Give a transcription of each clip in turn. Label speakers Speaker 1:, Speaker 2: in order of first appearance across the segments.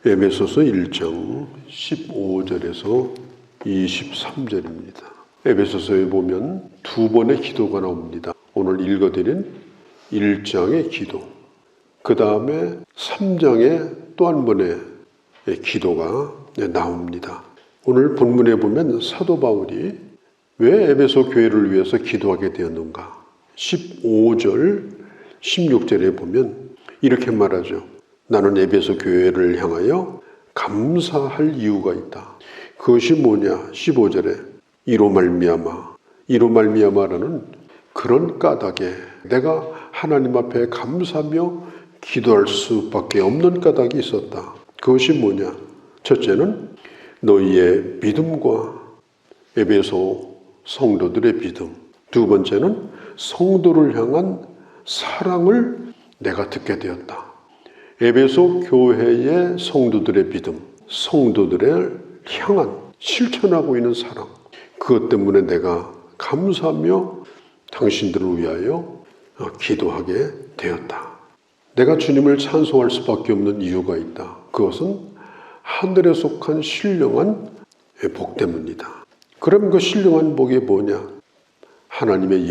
Speaker 1: 에베소서 1장 15절에서 23절입니다. 에베소서에 보면 두 번의 기도가 나옵니다. 오늘 읽어드린 1장의 기도, 그 다음에 3장의 또 한 번의 기도가 나옵니다. 오늘 본문에 보면 사도 바울이 왜 에베소 교회를 위해서 기도하게 되었는가? 15절, 16절에 보면 이렇게 말하죠. 나는 에베소 교회를 향하여 감사할 이유가 있다. 그것이 뭐냐? 15절에 이로 말미암아라는 그런 까닭에 내가 하나님 앞에 감사하며 기도할 수밖에 없는 까닭이 있었다. 그것이 뭐냐? 첫째는 너희의 믿음과 에베소 성도들의 믿음, 두 번째는 성도를 향한 사랑을 내가 듣게 되었다. 에베소 교회의 성도들의 믿음, 성도들을 향한 실천하고 있는 사랑, 그것 때문에 내가 감사하며 당신들을 위하여 기도하게 되었다. 내가 주님을 찬송할 수밖에 없는 이유가 있다. 그것은 하늘에 속한 신령한 복 때문이다. 그럼 그 신령한 복이 뭐냐? 하나님의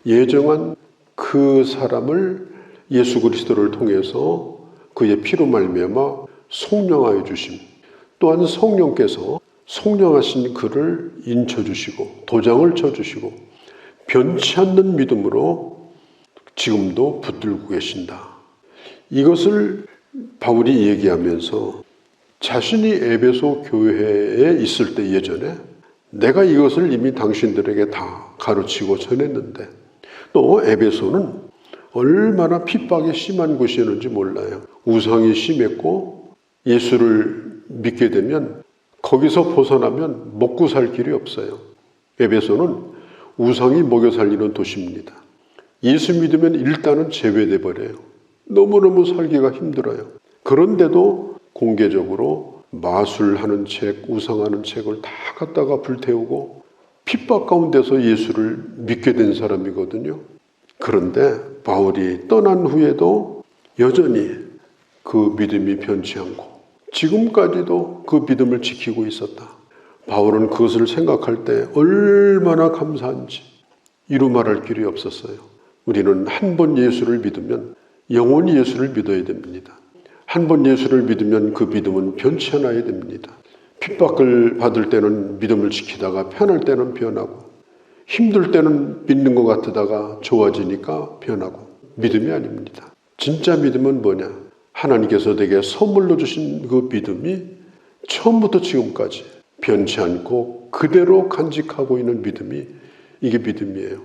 Speaker 1: 예정한 그 사람을 예수 그리스도를 통해서 그의 피로 말미암아 속량하여 주심, 또한 성령께서 속량하신 그를 인쳐주시고 도장을 쳐주시고 변치 않는 믿음으로 지금도 붙들고 계신다. 이것을 바울이 얘기하면서 자신이 에베소 교회에 있을 때 예전에 내가 이것을 이미 당신들에게 다 가르치고 전했는데, 또 에베소는 얼마나 핍박이 심한 곳이었는지 몰라요. 우상이 심했고 예수를 믿게 되면 거기서 벗어나면 먹고 살 길이 없어요. 에베소는 우상이 먹여 살리는 도시입니다. 예수 믿으면 일단은 제외돼 버려요. 너무너무 살기가 힘들어요. 그런데도 공개적으로 마술하는 책, 우상하는 책을 다 갖다가 불태우고 핍박 가운데서 예수를 믿게 된 사람이거든요. 그런데 바울이 떠난 후에도 여전히 그 믿음이 변치 않고 지금까지도 그 믿음을 지키고 있었다. 바울은 그것을 생각할 때 얼마나 감사한지 이루 말할 길이 없었어요. 우리는 한 번 예수를 믿으면 영원히 예수를 믿어야 됩니다. 한 번 예수를 믿으면 그 믿음은 변치 않아야 됩니다. 핍박을 받을 때는 믿음을 지키다가 편할 때는 변하고, 힘들 때는 믿는 것 같다가 좋아지니까 변하고, 믿음이 아닙니다. 진짜 믿음은 뭐냐? 하나님께서 내게 선물로 주신 그 믿음이 처음부터 지금까지 변치 않고 그대로 간직하고 있는 믿음이, 이게 믿음이에요.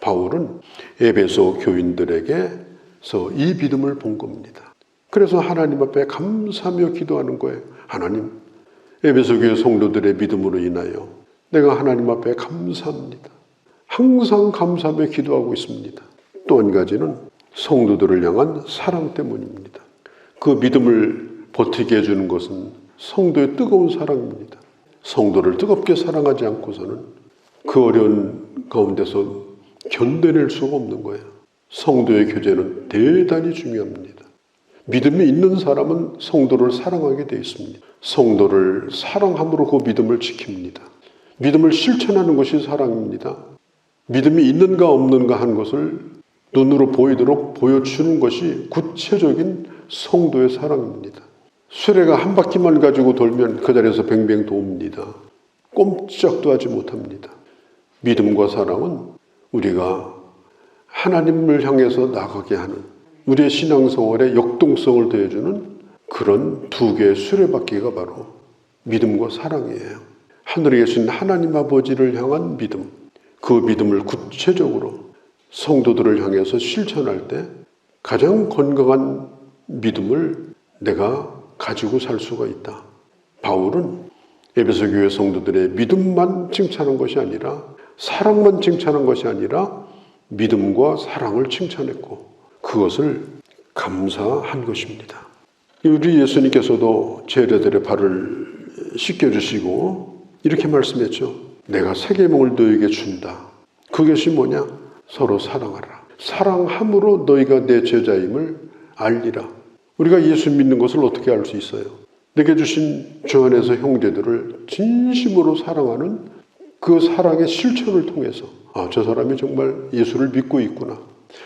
Speaker 1: 바울은 에베소 교인들에게서 이 믿음을 본 겁니다. 그래서 하나님 앞에 감사하며 기도하는 거예요. 하나님, 에베소 교회 성도들의 믿음으로 인하여 내가 하나님 앞에 감사합니다. 항상 감사하며 기도하고 있습니다. 또 한 가지는 성도들을 향한 사랑 때문입니다. 그 믿음을 버티게 해주는 것은 성도의 뜨거운 사랑입니다. 성도를 뜨겁게 사랑하지 않고서는 그 어려운 가운데서 견뎌낼 수가 없는 거예요. 성도의 교제는 대단히 중요합니다. 믿음이 있는 사람은 성도를 사랑하게 되어 있습니다. 성도를 사랑함으로 그 믿음을 지킵니다. 믿음을 실천하는 것이 사랑입니다. 믿음이 있는가 없는가 하는 것을 눈으로 보이도록 보여주는 것이 구체적인 성도의 사랑입니다. 수레가 한 바퀴만 가지고 돌면 그 자리에서 뱅뱅 돕니다. 꼼짝도 하지 못합니다. 믿음과 사랑은 우리가 하나님을 향해서 나가게 하는, 우리의 신앙생활에 역동성을 더해주는 그런 두 개의 수레바퀴가 바로 믿음과 사랑이에요. 하늘에 계신 하나님 아버지를 향한 믿음, 그 믿음을 구체적으로 성도들을 향해서 실천할 때 가장 건강한 믿음을 내가 가지고 살 수가 있다. 바울은 에베소 교회 성도들의 믿음만 칭찬한 것이 아니라, 사랑만 칭찬한 것이 아니라 믿음과 사랑을 칭찬했고 그것을 감사한 것입니다. 우리 예수님께서도 제자들의 발을 씻겨주시고 이렇게 말씀했죠. 내가 새 계명을 너에게 준다. 그것이 뭐냐? 서로 사랑하라. 사랑함으로 너희가 내 제자임을 알리라. 우리가 예수 믿는 것을 어떻게 알 수 있어요? 내게 주신 주 안에서 형제들을 진심으로 사랑하는 그 사랑의 실천을 통해서 저 사람이 정말 예수를 믿고 있구나.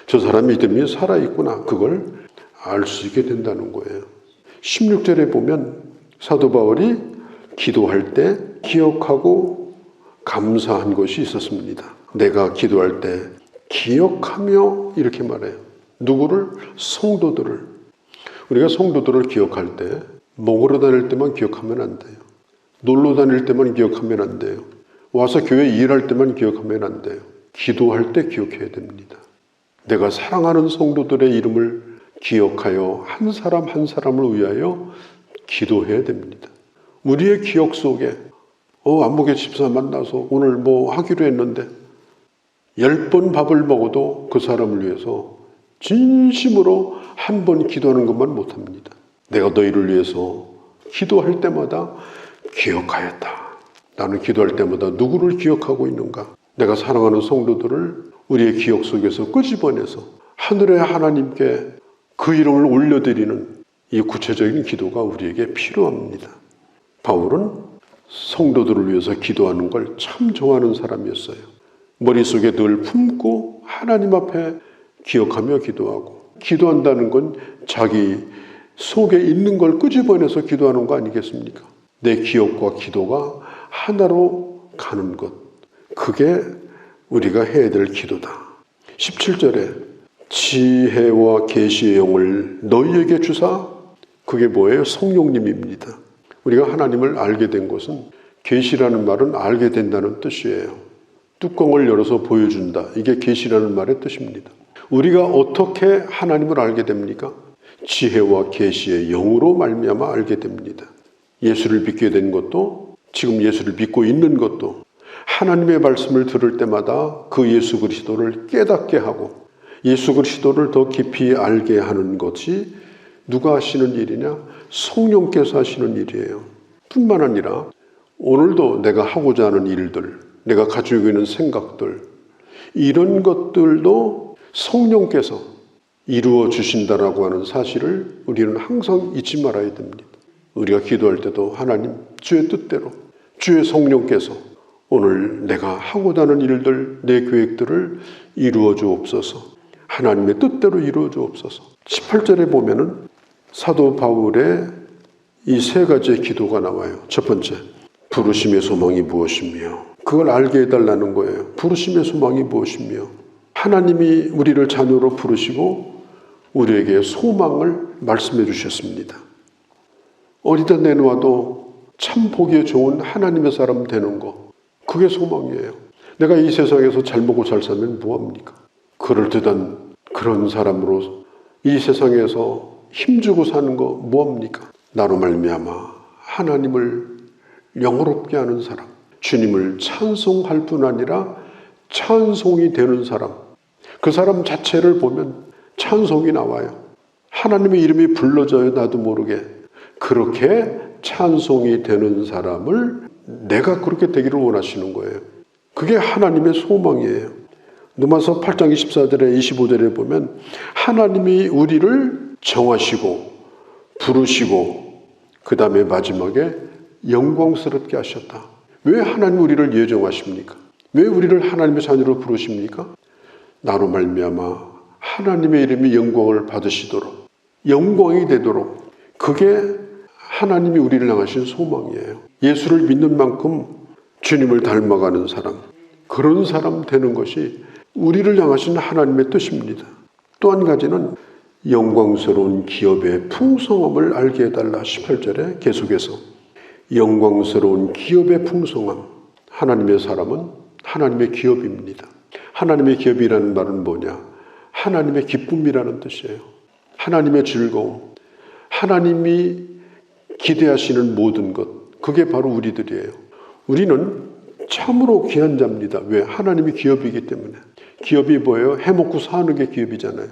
Speaker 1: 저 사람의 믿음이 살아있구나. 그걸 알 수 있게 된다는 거예요. 16절에 보면 사도 바울이 기도할 때 기억하고 감사한 것이 있었습니다. 내가 기도할 때 기억하며 이렇게 말해요. 누구를? 성도들을. 우리가 성도들을 기억할 때 먹으러 다닐 때만 기억하면 안 돼요. 놀러 다닐 때만 기억하면 안 돼요. 와서 교회 일할 때만 기억하면 안 돼요. 기도할 때 기억해야 됩니다. 내가 사랑하는 성도들의 이름을 기억하여 한 사람 한 사람을 위하여 기도해야 됩니다. 우리의 기억 속에 안목의 집사 만나서 오늘 뭐 하기로 했는데 10번 밥을 먹어도 그 사람을 위해서 진심으로 한 번 기도하는 것만 못합니다. 내가 너희를 위해서 기도할 때마다 기억하였다. 나는 기도할 때마다 누구를 기억하고 있는가? 내가 사랑하는 성도들을 우리의 기억 속에서 끄집어내서 하늘의 하나님께 그 이름을 올려드리는 이 구체적인 기도가 우리에게 필요합니다. 바울은 성도들을 위해서 기도하는 걸 참 좋아하는 사람이었어요. 머릿속에 늘 품고 하나님 앞에 기억하며 기도하고, 기도한다는 건 자기 속에 있는 걸 끄집어내서 기도하는 거 아니겠습니까? 내 기억과 기도가 하나로 가는 것, 그게 우리가 해야 될 기도다. 17절에 지혜와 계시의 영을 너희에게 주사, 그게 뭐예요? 성령님입니다. 우리가 하나님을 알게 된 것은, 계시라는 말은 알게 된다는 뜻이에요. 뚜껑을 열어서 보여준다. 이게 계시라는 말의 뜻입니다. 우리가 어떻게 하나님을 알게 됩니까? 지혜와 계시의 영으로 말미암아 알게 됩니다. 예수를 믿게 된 것도, 지금 예수를 믿고 있는 것도 하나님의 말씀을 들을 때마다 그 예수 그리스도를 깨닫게 하고 예수 그리스도를 더 깊이 알게 하는 것이 누가 하시는 일이냐? 성령께서 하시는 일이에요. 뿐만 아니라 오늘도 내가 하고자 하는 일들, 내가 가지고 있는 생각들, 이런 것들도 성령께서 이루어 주신다라고 하는 사실을 우리는 항상 잊지 말아야 됩니다. 우리가 기도할 때도 하나님, 주의 뜻대로, 주의 성령께서 오늘 내가 하고자 하는 일들, 내 계획들을 이루어 주옵소서. 하나님의 뜻대로 이루어 주옵소서. 18절에 보면은 사도 바울의 이 세 가지의 기도가 나와요. 첫 번째, 부르심의 소망이 무엇이며, 그걸 알게 해달라는 거예요. 부르심의 소망이 무엇이며, 하나님이 우리를 자녀로 부르시고 우리에게 소망을 말씀해 주셨습니다. 어디다 내놓아도 참 보기에 좋은 하나님의 사람 되는 거, 그게 소망이에요. 내가 이 세상에서 잘 먹고 잘 살면 뭐합니까? 그럴듯한 그런 사람으로 이 세상에서 힘주고 사는 거 뭐합니까? 나로 말미암아 하나님을 영화롭게 하는 사람, 주님을 찬송할 뿐 아니라 찬송이 되는 사람, 그 사람 자체를 보면 찬송이 나와요. 하나님의 이름이 불러져요. 나도 모르게. 그렇게 찬송이 되는 사람을 내가 그렇게 되기를 원하시는 거예요. 그게 하나님의 소망이에요. 누가서 8장 24절에 25절에 보면 하나님이 우리를 정하시고 부르시고 그 다음에 마지막에 영광스럽게 하셨다. 왜 하나님 우리를 예정하십니까? 왜 우리를 하나님의 자녀로 부르십니까? 나로 말미암아 하나님의 이름이 영광을 받으시도록, 영광이 되도록, 그게 하나님이 우리를 향하신 소망이에요. 예수를 믿는 만큼 주님을 닮아가는 사람, 그런 사람 되는 것이 우리를 향하신 하나님의 뜻입니다. 또 한 가지는 영광스러운 기업의 풍성함을 알게 해달라. 18절에 계속해서 영광스러운 기업의 풍성함. 하나님의 사람은 하나님의 기업입니다. 하나님의 기업이라는 말은 뭐냐? 하나님의 기쁨이라는 뜻이에요. 하나님의 즐거움, 하나님이 기대하시는 모든 것, 그게 바로 우리들이에요. 우리는 참으로 귀한 자입니다. 왜? 하나님이 기업이기 때문에. 기업이 뭐예요? 해먹고 사는 게 기업이잖아요.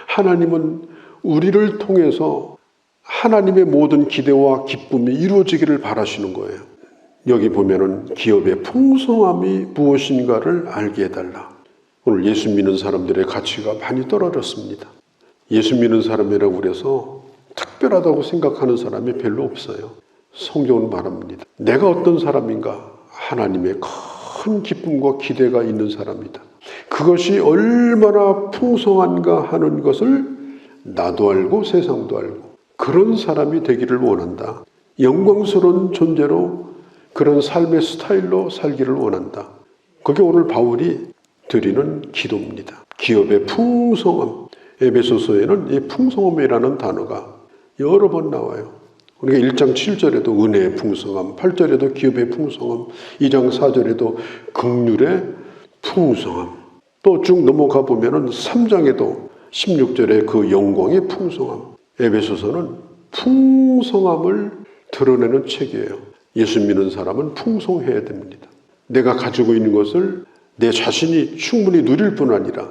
Speaker 1: 하나님은 우리를 통해서 하나님의 모든 기대와 기쁨이 이루어지기를 바라시는 거예요. 여기 보면은 기업의 풍성함이 무엇인가를 알게 해달라. 오늘 예수 믿는 사람들의 가치가 많이 떨어졌습니다. 예수 믿는 사람이라고 그래서 특별하다고 생각하는 사람이 별로 없어요. 성경은 말합니다. 내가 어떤 사람인가? 하나님의 큰 기쁨과 기대가 있는 사람이다. 그것이 얼마나 풍성한가 하는 것을 나도 알고 세상도 알고 그런 사람이 되기를 원한다. 영광스러운 존재로 그런 삶의 스타일로 살기를 원한다. 그게 오늘 바울이 드리는 기도입니다. 기업의 풍성함. 에베소서에는 이 풍성함이라는 단어가 여러 번 나와요. 우리가 1장 7절에도 은혜의 풍성함, 8절에도 기업의 풍성함, 2장 4절에도 긍휼의 풍성함. 또 쭉 넘어가 보면은 3장에도 16절에 그 영광의 풍성함. 에베소서는 풍성함을 드러내는 책이에요. 예수 믿는 사람은 풍성해야 됩니다. 내가 가지고 있는 것을 내 자신이 충분히 누릴 뿐 아니라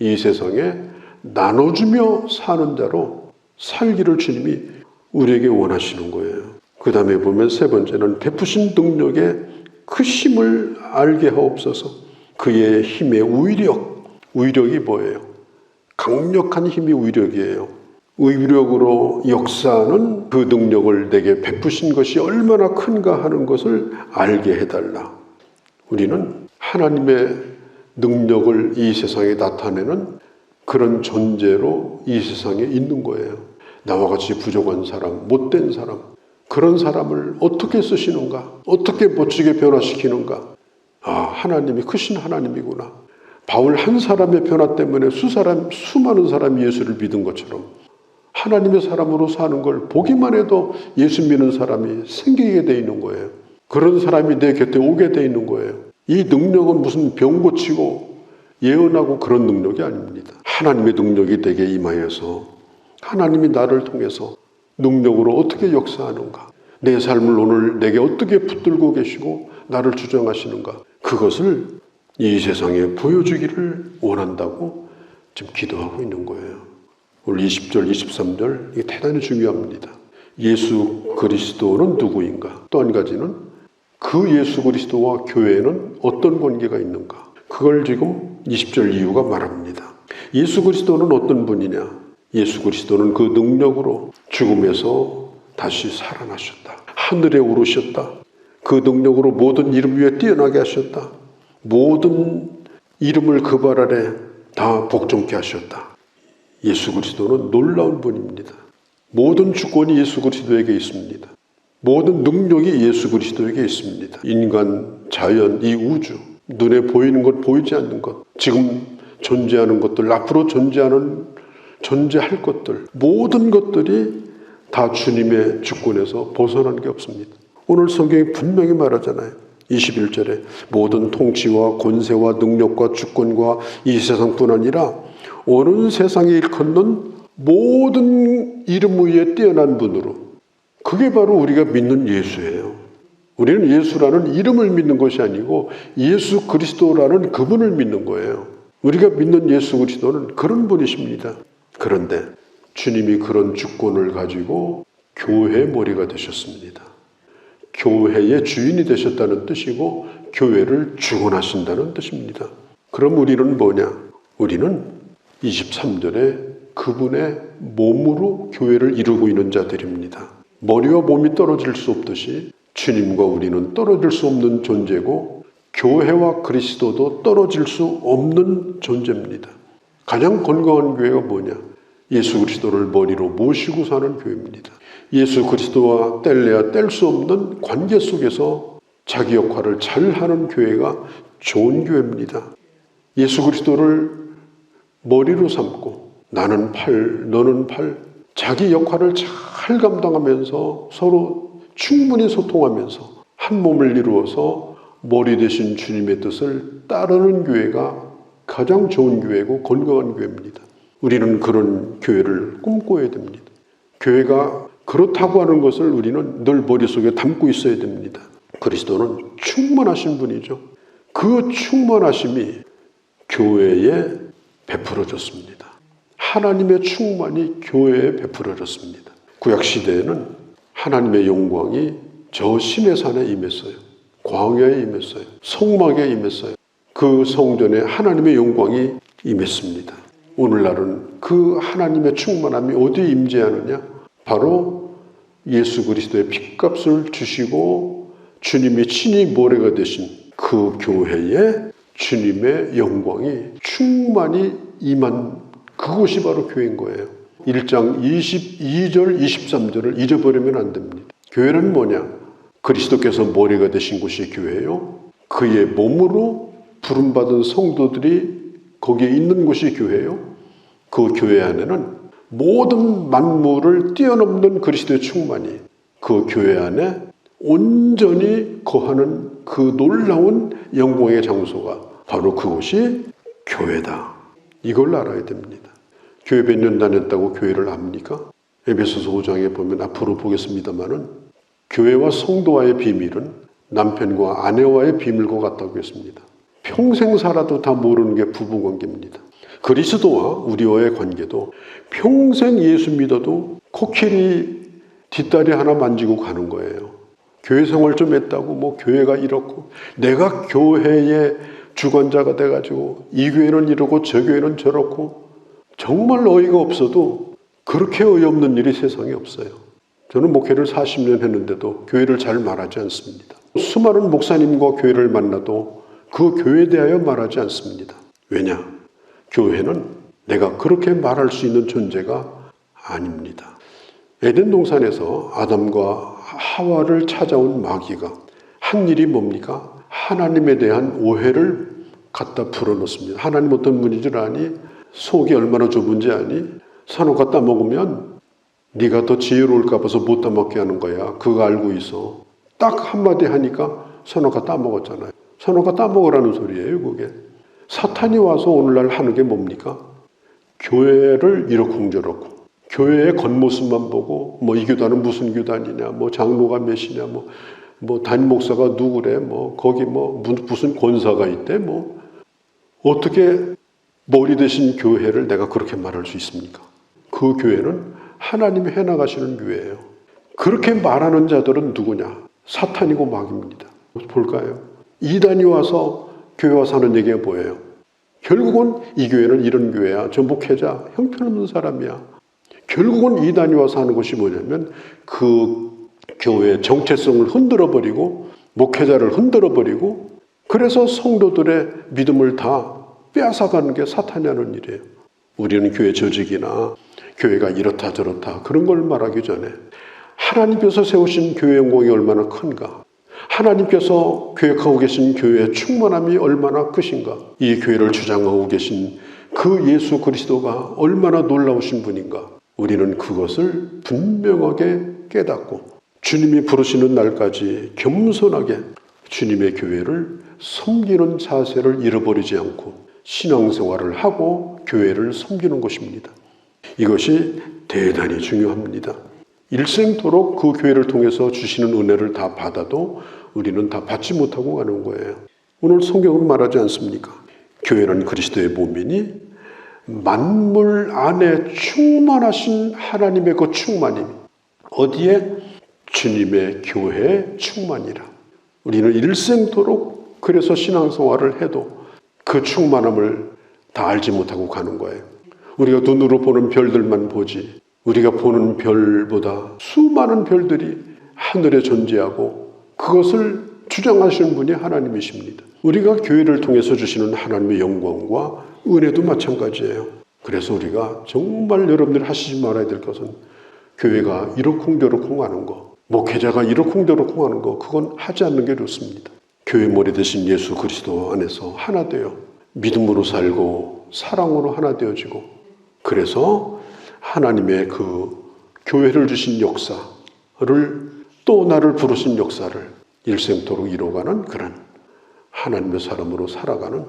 Speaker 1: 이 세상에 나눠주며 사는 자로 살기를 주님이 우리에게 원하시는 거예요. 그 다음에 보면 세 번째는 베푸신 능력의 크심을 알게 하옵소서. 그의 힘의 위력이 뭐예요? 강력한 힘이 위력이에요. 위력으로 역사하는 그 능력을 내게 베푸신 것이 얼마나 큰가 하는 것을 알게 해달라. 우리는 하나님의 능력을 이 세상에 나타내는 그런 존재로 이 세상에 있는 거예요. 나와 같이 부족한 사람, 못된 사람, 그런 사람을 어떻게 쓰시는가? 어떻게 멋지게 변화시키는가? 아, 하나님이 크신 하나님이구나. 바울 한 사람의 변화 때문에 수많은 사람이 예수를 믿은 것처럼 하나님의 사람으로 사는 걸 보기만 해도 예수 믿는 사람이 생기게 돼 있는 거예요. 그런 사람이 내 곁에 오게 돼 있는 거예요. 이 능력은 무슨 병 고치고 예언하고 그런 능력이 아닙니다. 하나님의 능력이 내게 임하여서 하나님이 나를 통해서 능력으로 어떻게 역사하는가, 내 삶을 오늘 내게 어떻게 붙들고 계시고 나를 주장하시는가, 그것을 이 세상에 보여주기를 원한다고 지금 기도하고 있는 거예요. 오늘 20절, 23절 이게 대단히 중요합니다. 예수 그리스도는 누구인가? 또 한 가지는 그 예수 그리스도와 교회는 어떤 관계가 있는가? 그걸 지금 20절 이후가 말합니다. 예수 그리스도는 어떤 분이냐? 예수 그리스도는 그 능력으로 죽음에서 다시 살아나셨다. 하늘에 오르셨다. 그 능력으로 모든 이름 위에 뛰어나게 하셨다. 모든 이름을 그 발 아래 다 복종케 하셨다. 예수 그리스도는 놀라운 분입니다. 모든 주권이 예수 그리스도에게 있습니다. 모든 능력이 예수 그리스도에게 있습니다. 인간, 자연, 이 우주, 눈에 보이는 것, 보이지 않는 것, 지금 존재하는 것들, 앞으로 존재할 것들, 모든 것들이 다 주님의 주권에서 벗어난 게 없습니다. 오늘 성경이 분명히 말하잖아요. 21절에 모든 통치와 권세와 능력과 주권과 이 세상뿐 아니라 오는 세상에 일컫는 모든 이름 위에 뛰어난 분으로, 그게 바로 우리가 믿는 예수예요. 우리는 예수라는 이름을 믿는 것이 아니고 예수 그리스도라는 그분을 믿는 거예요. 우리가 믿는 예수 그리스도는 그런 분이십니다. 그런데 주님이 그런 주권을 가지고 교회의 머리가 되셨습니다. 교회의 주인이 되셨다는 뜻이고 교회를 주관하신다는 뜻입니다. 그럼 우리는 뭐냐? 우리는 23절에 그분의 몸으로 교회를 이루고 있는 자들입니다. 머리와 몸이 떨어질 수 없듯이 주님과 우리는 떨어질 수 없는 존재고 교회와 그리스도도 떨어질 수 없는 존재입니다. 가장 건강한 교회가 뭐냐? 예수 그리스도를 머리로 모시고 사는 교회입니다. 예수 그리스도와 뗄래야 뗄 수 없는 관계 속에서 자기 역할을 잘하는 교회가 좋은 교회입니다. 예수 그리스도를 머리로 삼고 나는 팔, 너는 팔, 자기 역할을 잘 감당하면서 서로 충분히 소통하면서 한 몸을 이루어서 머리 대신 주님의 뜻을 따르는 교회가 가장 좋은 교회고 건강한 교회입니다. 우리는 그런 교회를 꿈꿔야 됩니다. 교회가 그렇다고 하는 것을 우리는 늘 머릿속에 담고 있어야 됩니다. 그리스도는 충만하신 분이죠. 그 충만하심이 교회에 베풀어졌습니다. 하나님의 충만이 교회에 베풀어졌습니다. 구약시대에는 하나님의 영광이 저 시내산에 임했어요. 광야에 임했어요. 성막에 임했어요. 그 성전에 하나님의 영광이 임했습니다. 오늘날은 그 하나님의 충만함이 어디에 임재하느냐? 바로 예수 그리스도의 핏값을 주시고 주님이 친히 모래가 되신 그 교회에 주님의 영광이 충만히 임한 그곳이 바로 교회인 거예요. 1장 22절 23절을 잊어버리면 안 됩니다. 교회는 뭐냐? 그리스도께서 머리가 되신 곳이 교회요. 그의 몸으로 부름받은 성도들이 거기에 있는 곳이 교회요. 그 교회 안에는 모든 만물을 뛰어넘는 그리스도의 충만이 그 교회 안에 온전히 거하는 그 놀라운 영광의 장소가 바로 그곳이 교회다. 이걸 알아야 됩니다. 교회 몇 년 다녔다고 교회를 압니까? 에베소서 5장에 보면 앞으로 보겠습니다마는 교회와 성도와의 비밀은 남편과 아내와의 비밀과 같다고 했습니다. 평생 살아도 다 모르는 게 부부관계입니다. 그리스도와 우리와의 관계도 평생 예수 믿어도 코끼리 뒷다리 하나 만지고 가는 거예요. 교회 생활 좀 했다고 뭐 교회가 이렇고 내가 교회의 주관자가 돼가지고 이 교회는 이러고 저 교회는 저렇고 정말 어이가 없어도 그렇게 어이없는 일이 세상에 없어요. 저는 목회를 40년 했는데도 교회를 잘 말하지 않습니다. 수많은 목사님과 교회를 만나도 그 교회에 대하여 말하지 않습니다. 왜냐? 교회는 내가 그렇게 말할 수 있는 존재가 아닙니다. 에덴 동산에서 아담과 하와를 찾아온 마귀가 한 일이 뭡니까? 하나님에 대한 오해를 갖다 풀어놓습니다. 하나님 어떤 분인 줄 아니? 속이 얼마나 좁은지 아니? 산호가 따먹으면 네가 더 지혜로울까 봐서 못 따먹게 하는 거야. 그거 알고 있어. 딱 한마디 하니까 산호가 따먹었잖아요. 산호가 따먹으라는 소리예요, 그게. 사탄이 와서 오늘날 하는 게 뭡니까? 교회를 이러쿵저러쿵. 교회의 겉모습만 보고 뭐 이 교단은 무슨 교단이냐, 뭐 장로가 몇이냐, 뭐 담임 목사가 누구래, 뭐 거기 뭐 무슨 권사가 있대, 뭐 어떻게 머리 대신 교회를 내가 그렇게 말할 수 있습니까? 그 교회는 하나님이 해나가시는 교회예요. 그렇게 말하는 자들은 누구냐? 사탄이고 마귀입니다. 볼까요? 이단이 와서 교회 와서 하는 얘기가 뭐예요? 결국은 이 교회는 이런 교회야. 저 목회자 형편없는 사람이야. 결국은 이단이 와서 하는 것이 뭐냐면 그 교회의 정체성을 흔들어버리고 목회자를 흔들어버리고 그래서 성도들의 믿음을 다 빼앗아가는 게 사탄이 하는 일이에요. 우리는 교회 조직이나 교회가 이렇다 저렇다 그런 걸 말하기 전에 하나님께서 세우신 교회의 영광이 얼마나 큰가, 하나님께서 계획하고 계신 교회의 충만함이 얼마나 크신가, 이 교회를 주장하고 계신 그 예수 그리스도가 얼마나 놀라우신 분인가, 우리는 그것을 분명하게 깨닫고 주님이 부르시는 날까지 겸손하게 주님의 교회를 섬기는 자세를 잃어버리지 않고 신앙생활을 하고 교회를 섬기는 것입니다. 이것이 대단히 중요합니다. 일생토록 그 교회를 통해서 주시는 은혜를 다 받아도 우리는 다 받지 못하고 가는 거예요. 오늘 성경은 말하지 않습니까? 교회는 그리스도의 몸이니 만물 안에 충만하신 하나님의 그 충만임, 어디에? 주님의 교회의 충만이라. 우리는 일생토록 그래서 신앙생활을 해도 그 충만함을 다 알지 못하고 가는 거예요. 우리가 눈으로 보는 별들만 보지 우리가 보는 별보다 수많은 별들이 하늘에 존재하고 그것을 주장하시는 분이 하나님이십니다. 우리가 교회를 통해서 주시는 하나님의 영광과 은혜도 마찬가지예요. 그래서 우리가 정말 여러분들이 하시지 말아야 될 것은 교회가 이러쿵저러쿵 하는 거, 목회자가 이러쿵저러쿵 하는 거, 그건 하지 않는 게 좋습니다. 교회 머리 대신 예수 그리스도 안에서 하나 되어 믿음으로 살고 사랑으로 하나 되어지고, 그래서 하나님의 그 교회를 주신 역사를 또 나를 부르신 역사를 일생토록 이뤄가는 그런 하나님의 사람으로 살아가는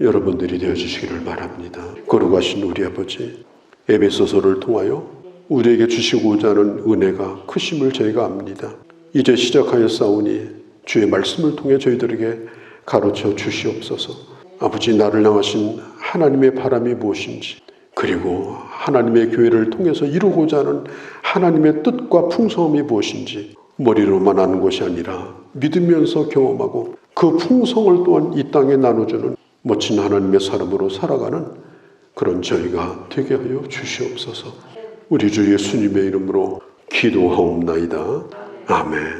Speaker 1: 여러분들이 되어주시기를 바랍니다. 거룩하신 우리 아버지, 에베소서를 통하여 우리에게 주시고자 하는 은혜가 크심을 저희가 압니다. 이제 시작하였사오니 주의 말씀을 통해 저희들에게 가르쳐 주시옵소서. 아버지, 나를 향하신 하나님의 바람이 무엇인지, 그리고 하나님의 교회를 통해서 이루고자 하는 하나님의 뜻과 풍성함이 무엇인지 머리로만 아는 것이 아니라 믿으면서 경험하고 그 풍성을 또한 이 땅에 나눠주는 멋진 하나님의 사람으로 살아가는 그런 저희가 되게 하여 주시옵소서. 우리 주 예수님의 이름으로 기도하옵나이다. 아멘.